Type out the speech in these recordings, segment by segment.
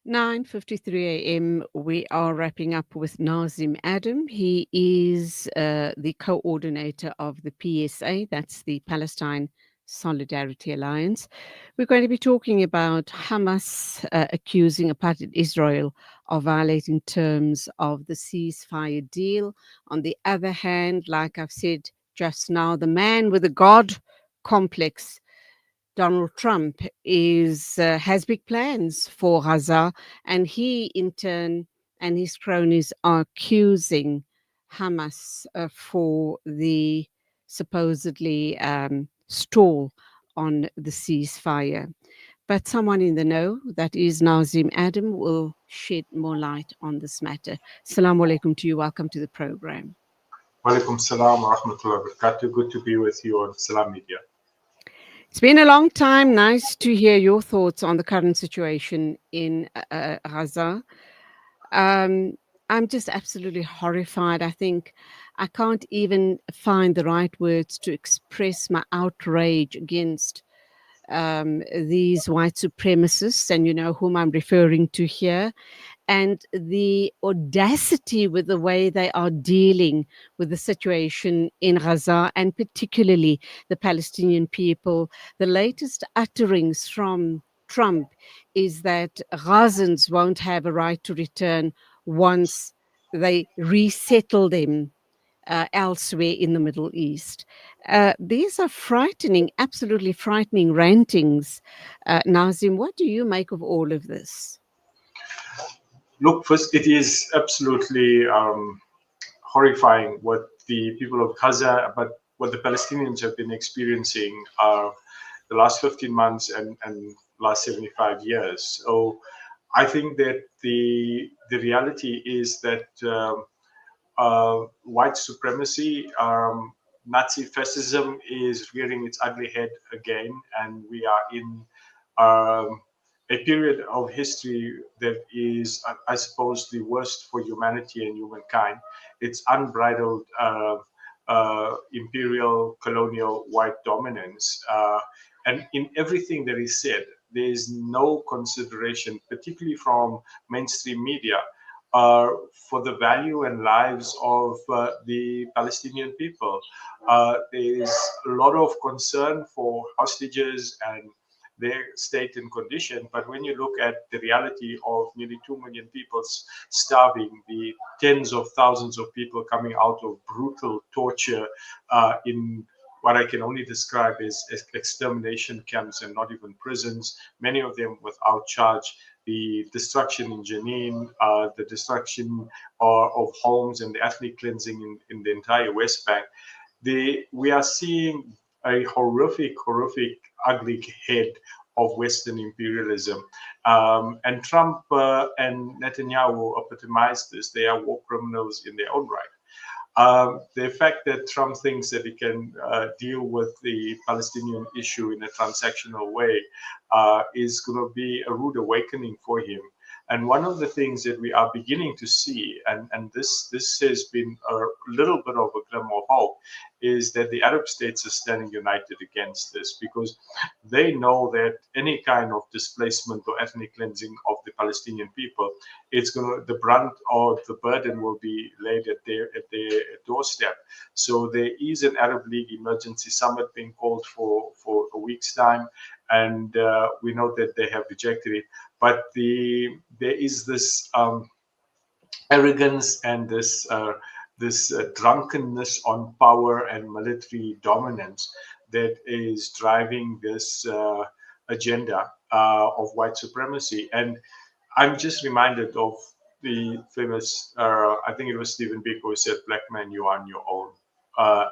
9:53 a.m. We are wrapping up with Naazim Adam. He is the coordinator of the PSA, that's the Palestine Solidarity Alliance. We're going to be talking about Hamas accusing Apartheid Israel of violating terms of the ceasefire deal. On the other hand, like I've said just now, the man with the God complex, Donald Trump, is has big plans for Gaza, and he, in turn, and his cronies are accusing Hamas for the supposedly stall on the ceasefire. But someone in the know, that is Naazim Adam, will shed more light on this matter. Assalamu alaikum to you. Welcome to the program. Walaikum salam wa rahmatullahi wa barakatuh. Good to be with you on Salam Media. It's been a long time. Nice to hear your thoughts on the current situation in Gaza. I'm just absolutely horrified. I think I can't even find the right words to express my outrage against these white supremacists, and you know whom I'm referring to here, and the audacity with the way they are dealing with the situation in Gaza, and particularly the Palestinian people. The latest utterings from Trump is that Gazans won't have a right to return once they resettle them elsewhere in the Middle East. These are frightening, absolutely frightening rantings. Nazim, what do you make of all of this? Look, first, it is absolutely horrifying what the people of Gaza, but what the Palestinians have been experiencing the last 15 months and last 75 years. So I think that the reality is that white supremacy, Nazi fascism is rearing its ugly head again, and we are in a period of history that is, I suppose, the worst for humanity and humankind. It's unbridled imperial, colonial, white dominance. And in everything that is said, there is no consideration, particularly from mainstream media, for the value and lives of the Palestinian people. There is a lot of concern for hostages and their state and condition. But when you look at the reality of nearly 2 million people starving, the tens of thousands of people coming out of brutal torture in what I can only describe as extermination camps and not even prisons, many of them without charge, the destruction in Jenin, the destruction of homes and the ethnic cleansing in the entire West Bank, we are seeing a horrific, ugly head of Western imperialism. And Trump and Netanyahu epitomize this. They are war criminals in their own right. The fact that Trump thinks that he can deal with the Palestinian issue in a transactional way is going to be a rude awakening for him. And one of the things that we are beginning to see, and this has been a little bit of a glimmer of hope, is that the Arab states are standing united against this, because they know that any kind of displacement or ethnic cleansing of the Palestinian people, the brunt or the burden will be laid at their doorstep. So there is an Arab League emergency summit being called for a week's time, and we know that they have rejected it. But there is this arrogance and this drunkenness on power and military dominance that is driving this agenda of white supremacy. And I'm just reminded of the famous, I think it was Stephen Biko who said, "Black man, you are on your own."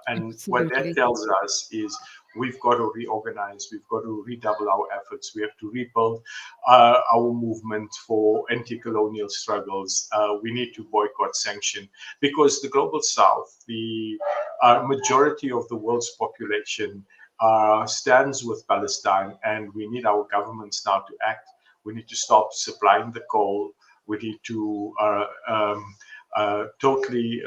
And what that Absolutely. tells us is we've got to reorganize, we've got to redouble our efforts, we have to rebuild our movement for anti-colonial struggles. We need to boycott, sanction, because the global south, the majority of the world's population stands with Palestine, and we need our governments now to act. We need to stop supplying the coal. We need to totally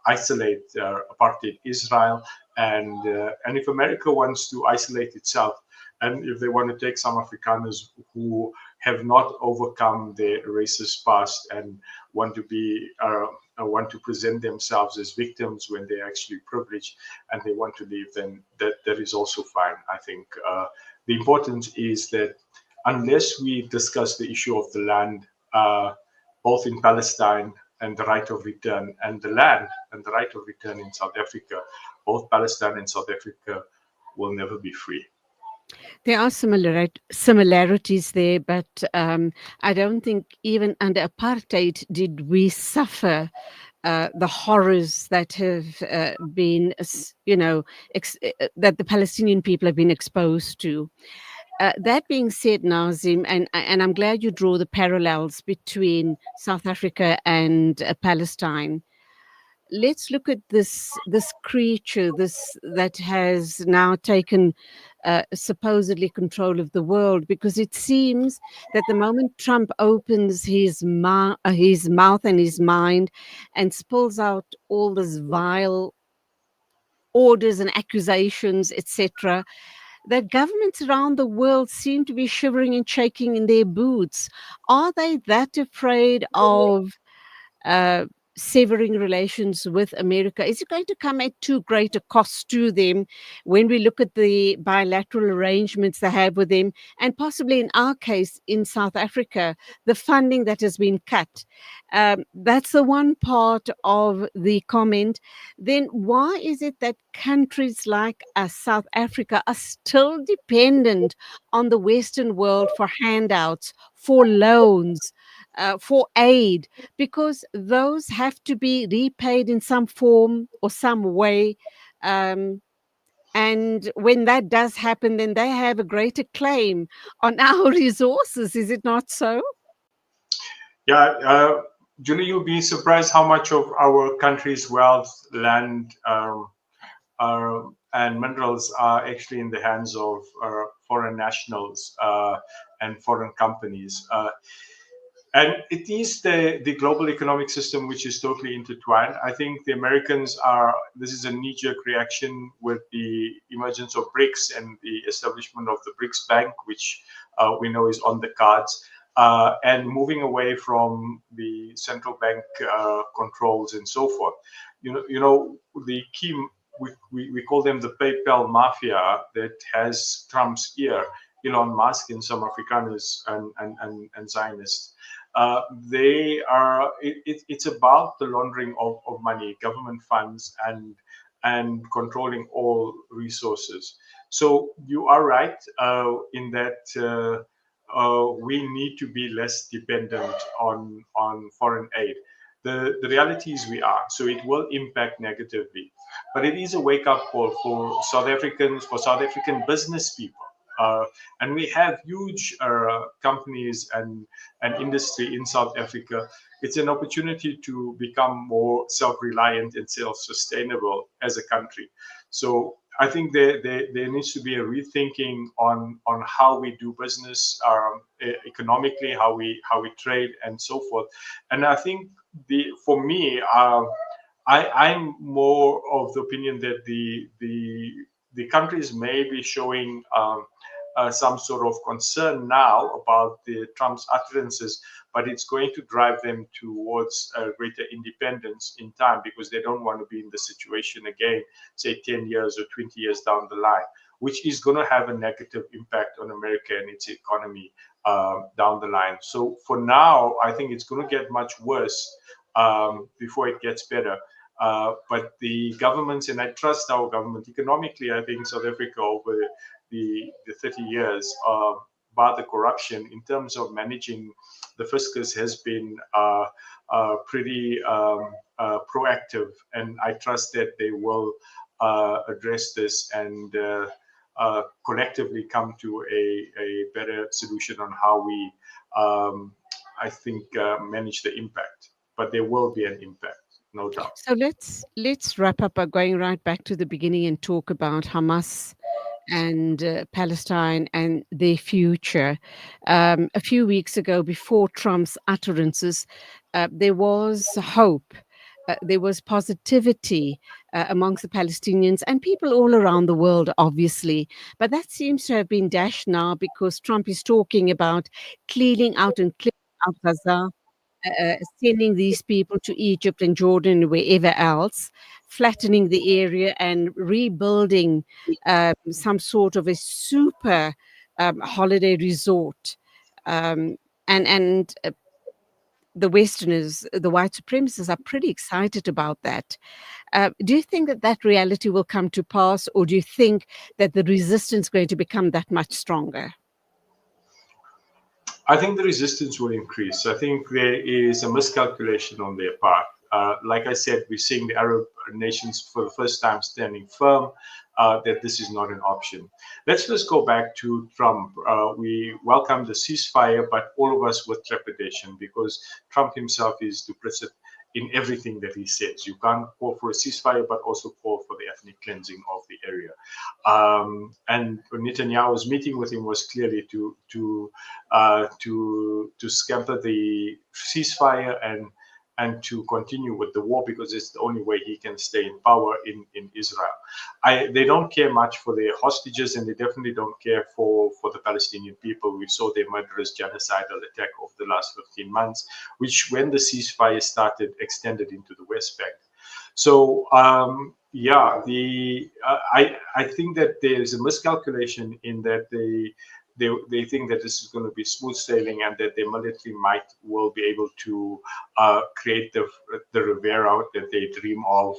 isolate apartheid Israel, and if America wants to isolate itself, and if they want to take some Afrikaners who have not overcome their racist past and want to be want to present themselves as victims when they're actually privileged and they want to leave, then that is also fine. I think the importance is that unless we discuss the issue of the land, both in Palestine and the right of return, and the land and the right of return in South Africa, both Palestine and South Africa will never be free. There are similarities there, but I don't think even under apartheid did we suffer the horrors that have been, that the Palestinian people have been exposed to. That being said, Nazim, and I'm glad you draw the parallels between South Africa and Palestine. Let's look at this creature, this that has now taken supposedly control of the world, because it seems that the moment Trump opens his mouth and his mind and spills out all this vile orders and accusations, etc., that governments around the world seem to be shivering and shaking in their boots. Are they that afraid of uh, severing relations with America? Is it going to come at too great a cost to them when we look at the bilateral arrangements they have with them, and possibly in our case in South Africa, the funding that has been cut? That's the one part of the comment. Then why is it that countries like us, South Africa, are still dependent on the Western world for handouts, for loans, for aid? Because those have to be repaid in some form or some way. Um, and when that does happen, then they have a greater claim on our resources. Is it not so? Yeah, Julie, you'll be surprised how much of our country's wealth, land, and minerals are actually in the hands of foreign nationals and foreign companies. And it is the global economic system which is totally intertwined. I think the Americans this is a knee-jerk reaction with the emergence of BRICS and the establishment of the BRICS Bank, which we know is on the cards, and moving away from the central bank controls and so forth. The key, we call them the PayPal mafia that has Trump's ear, Elon Musk and some Afrikaners and Zionists. It's about the laundering of money, government funds, and controlling all resources. So you are right in that we need to be less dependent on foreign aid. The reality is we are, so it will impact negatively. But it is a wake-up call for South Africans, for South African business people. And we have huge companies and industry in South Africa. It's an opportunity to become more self-reliant and self-sustainable as a country. So I think there needs to be a rethinking on how we do business economically, how we trade and so forth. And I think for me, I'm more of the opinion that the countries may be showing some sort of concern now about the Trump's utterances, but it's going to drive them towards greater independence in time, because they don't want to be in the situation again, say 10 years or 20 years down the line, which is going to have a negative impact on America and its economy down the line. So for now, I think it's going to get much worse before it gets better. But the governments, and I trust our government economically, I think South Africa over the 30 years, bar the corruption in terms of managing the fiscus, has been pretty proactive. And I trust that they will address this and collectively come to a better solution on how we, I think, manage the impact. But there will be an impact, no doubt. So let's wrap up by going right back to the beginning and talk about Hamas and Palestine and their future. A few weeks ago, before Trump's utterances, there was hope there was positivity amongst the Palestinians and people all around the world, obviously. But that seems to have been dashed now because Trump is talking about cleaning out and cleaning out Gaza, sending these people to Egypt and Jordan and wherever else, flattening the area and rebuilding some sort of a super holiday resort. Um, and the Westerners, the white supremacists, are pretty excited about that. Do you think that that reality will come to pass, or do you think that the resistance is going to become that much stronger? I think the resistance will increase. I think there is a miscalculation on their part. Like I said, we're seeing the Arab nations for the first time standing firm that this is not an option. Let's first go back to Trump. We welcomed the ceasefire, but all of us with trepidation because Trump himself is duplicit in everything that he says. You can't call for a ceasefire, but also call for the ethnic cleansing of the area. And Netanyahu's meeting with him was clearly to scamper the ceasefire and to continue with the war because it's the only way he can stay in power in Israel. They don't care much for their hostages and they definitely don't care for the Palestinian people. We saw their murderous genocidal attack of the last 15 months, which when the ceasefire started extended into the West Bank. So yeah, I think that there is a miscalculation in that they think that this is going to be smooth sailing and that their military might will be able to create the Rivera that they dream of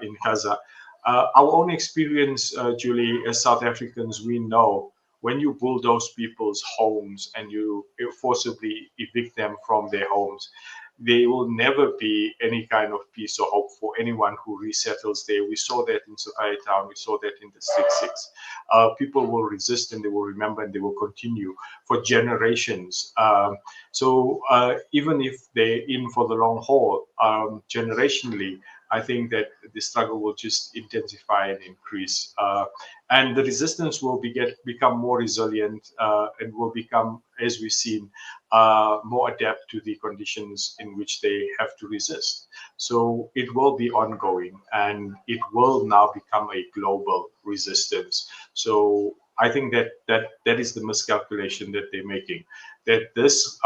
in Gaza. Our own experience, Julie, as South Africans, we know when you bulldoze people's homes and you forcibly evict them from their homes, there will never be any kind of peace or hope for anyone who resettles there. We saw that in Sophia Town, we saw that in the 6-6. People will resist and they will remember and they will continue for generations. So even if they're in for the long haul, generationally, I think that the struggle will just intensify and increase. And the resistance will become more resilient and will become, as we've seen, more adapt to the conditions in which they have to resist. So it will be ongoing and it will now become a global resistance. So I think that is the miscalculation that they're making, that this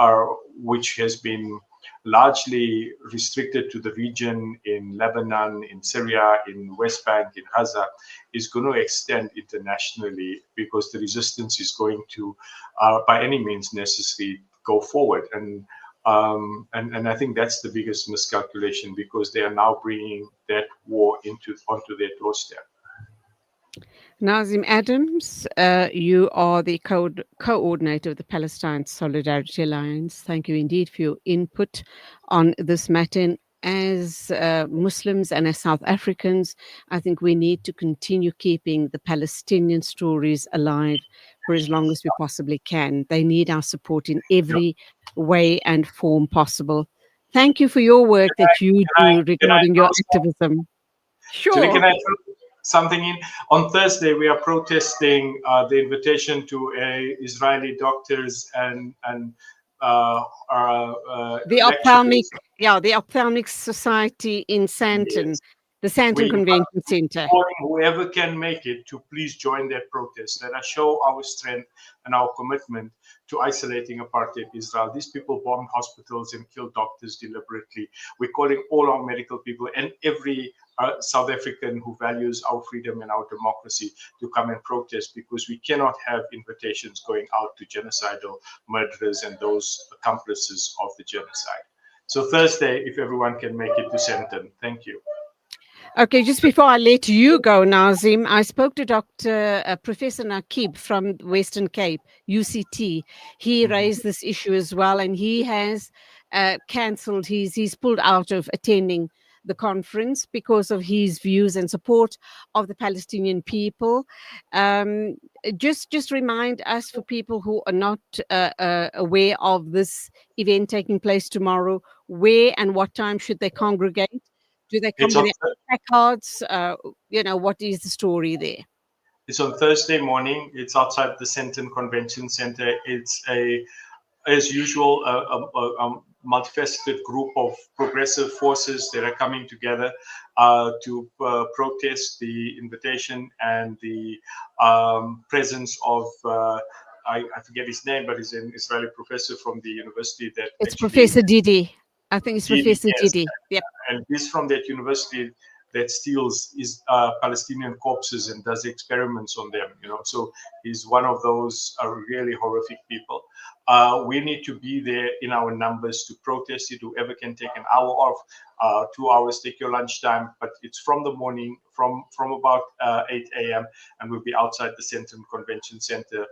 which has been largely restricted to the region in Lebanon, in Syria, in West Bank, in Gaza, is going to extend internationally because the resistance is going to, by any means necessary, go forward. And I think that's the biggest miscalculation because they are now bringing that war onto their doorstep. Naazim Adams, you are the coordinator of the Palestine Solidarity Alliance. Thank you indeed for your input on this matter. And as Muslims and as South Africans, I think we need to continue keeping the Palestinian stories alive for as long as we possibly can. They need our support in every way and form possible. Thank you for your work that you do regarding your activism. Julie, Sure. can I throw something in? On Thursday, we are protesting the invitation to Israeli doctors and The ophthalmic, lecturers. yeah, the Ophthalmic Society in Sandton, Yes. the Sandton We Convention Center. calling whoever can make it to please join that protest. Let us show our strength and our commitment to isolating apartheid Israel. These people bombed hospitals and killed doctors deliberately. We're calling all our medical people and every South African who values our freedom and our democracy to come and protest because we cannot have invitations going out to genocidal murderers and those accomplices of the genocide. So Thursday, if everyone can make it to Sandton, thank you. Okay, just before I let you go, Naazim, I spoke to Dr. Professor Nakib from Western Cape, UCT. He raised this issue as well, and he has cancelled. He's pulled out of attending the conference because of his views and support of the Palestinian people. Just remind us, for people who are not aware of this event taking place tomorrow, where and what time should they congregate? Do they come It's with on their placards? What is the story there? It's on Thursday morning. It's outside the Sandton Convention Center. It's as usual, multifaceted group of progressive forces that are coming together to protest the invitation and the presence of I forget his name, but he's an Israeli professor from the university that It's actually Professor Didi. I think it's did, Professor yes, Didi. Yep. and he's from that university that steals Palestinian corpses and does experiments on them. So he's one of those really horrific people. We need to be there in our numbers to protest it. Whoever can take an hour off, 2 hours, take your lunchtime. But it's from the morning, from about 8 a.m. and we'll be outside the Centrum Convention Center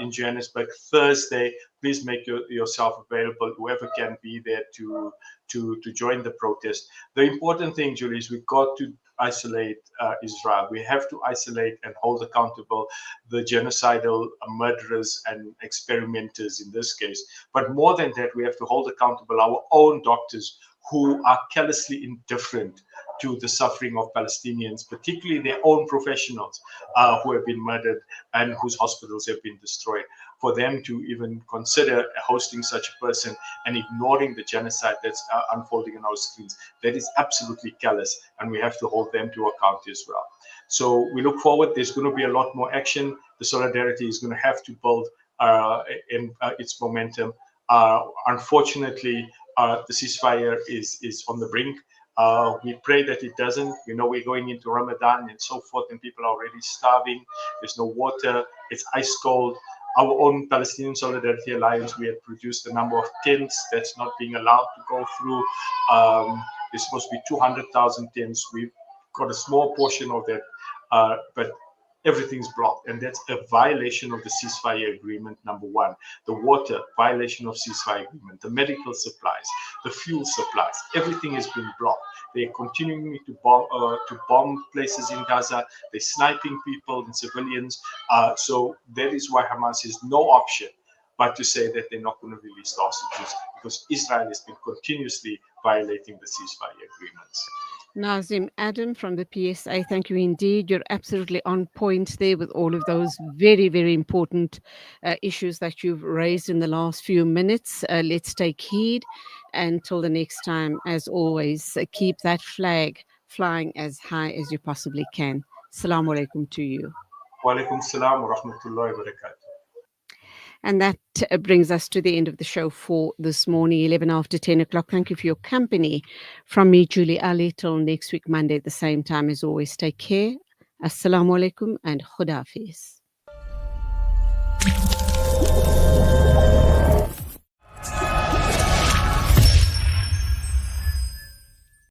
in Johannesburg Thursday. Please make yourself available. Whoever can be there to join the protest. The important thing, Julie, is we've got to isolate Israel. We have to isolate and hold accountable the genocidal murderers and experimenters in this case. But more than that, we have to hold accountable our own doctors who are callously indifferent to the suffering of Palestinians, particularly their own professionals who have been murdered and whose hospitals have been destroyed. For them to even consider hosting such a person and ignoring the genocide that's unfolding on our screens, that is absolutely callous, and we have to hold them to account as well. So we look forward. There's going to be a lot more action. The solidarity is going to have to build in its momentum. Unfortunately, the ceasefire is on the brink. We pray that it doesn't. We know we're going into Ramadan and so forth, and people are already starving. There's no water. It's ice cold. Our own Palestine Solidary Alliance, we have produced a number of tents that's not being allowed to go through. There's supposed to be 200,000 tents. We've got a small portion of that, but everything's blocked, and that's a violation of the ceasefire agreement. Number one, the water violation of ceasefire agreement, the medical supplies, the fuel supplies, everything has been blocked. They're continuing to bomb places in Gaza. They're sniping people and civilians. So that is why Hamas has no option but to say that they're not going to release the hostages, because Israel has been continuously violating the ceasefire agreements. Naazim Adam from the PSA, thank you indeed. You're absolutely on point there with all of those very, very important issues that you've raised in the last few minutes. Let's take heed. Until the next time, as always, keep that flag flying as high as you possibly can. Assalamu alaikum to you. Wa alaikum salam wa rahmatullahi wa barakatuh. And that brings us to the end of the show for this morning, 11 after 10 o'clock. Thank you for your company. From me, Julie Ali, till next week, Monday at the same time as always. Take care. Assalamu alaikum and Khudafiz.